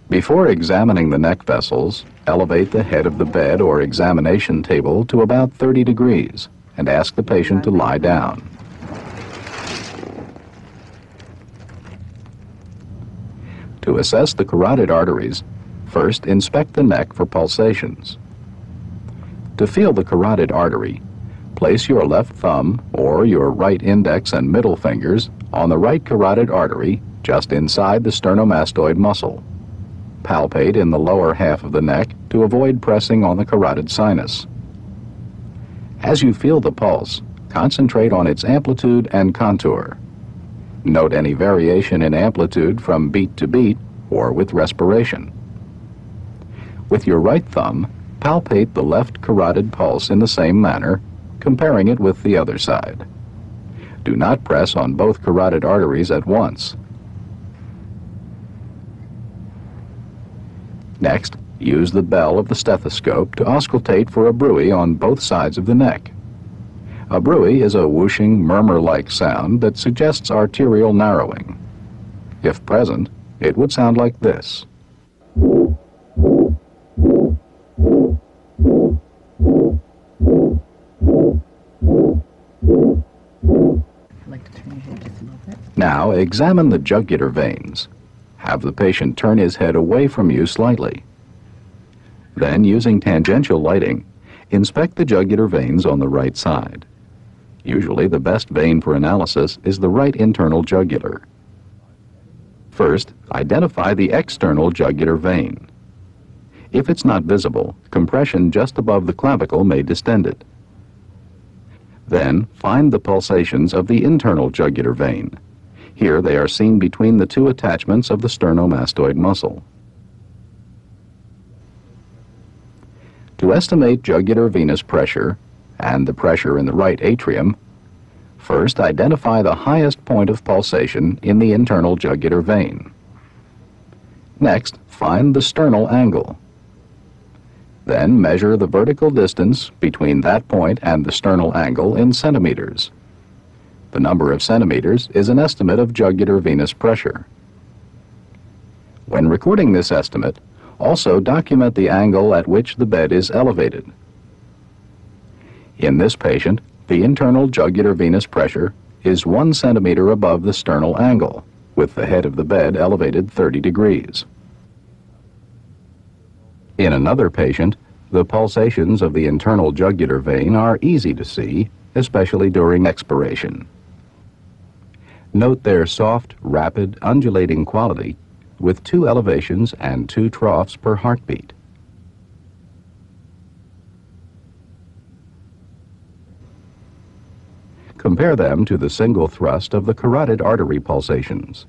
Before examining the neck vessels, elevate the head of the bed or examination table to about 30 degrees and ask the patient to lie down. To assess the carotid arteries, first inspect the neck for pulsations. To feel the carotid artery, place your left thumb or your right index and middle fingers on the right carotid artery just inside the sternomastoid muscle. Palpate in the lower half of the neck to avoid pressing on the carotid sinus. As you feel the pulse, concentrate on its amplitude and contour. Note any variation in amplitude from beat to beat or with respiration. With your right thumb, palpate the left carotid pulse in the same manner, comparing it with the other side. Do not press on both carotid arteries at once. Next, use the bell of the stethoscope to auscultate for a bruit on both sides of the neck. A bruit is a whooshing, murmur-like sound that suggests arterial narrowing. If present, it would sound like this. Now, examine the jugular veins. Have the patient turn his head away from you slightly. Then, using tangential lighting, inspect the jugular veins on the right side. Usually, the best vein for analysis is the right internal jugular. First, identify the external jugular vein. If it's not visible, compression just above the clavicle may distend it. Then, find the pulsations of the internal jugular vein. Here they are seen between the two attachments of the sternomastoid muscle. To estimate jugular venous pressure and the pressure in the right atrium, first identify the highest point of pulsation in the internal jugular vein. Next, find the sternal angle. Then measure the vertical distance between that point and the sternal angle in centimeters. The number of centimeters is an estimate of jugular venous pressure. When recording this estimate, also document the angle at which the bed is elevated. In this patient, the internal jugular venous pressure is 1 centimeter above the sternal angle, with the head of the bed elevated 30 degrees. In another patient, the pulsations of the internal jugular vein are easy to see, especially during expiration. Note their soft, rapid, undulating quality, with 2 elevations and 2 troughs per heartbeat. Compare them to the single thrust of the carotid artery pulsations.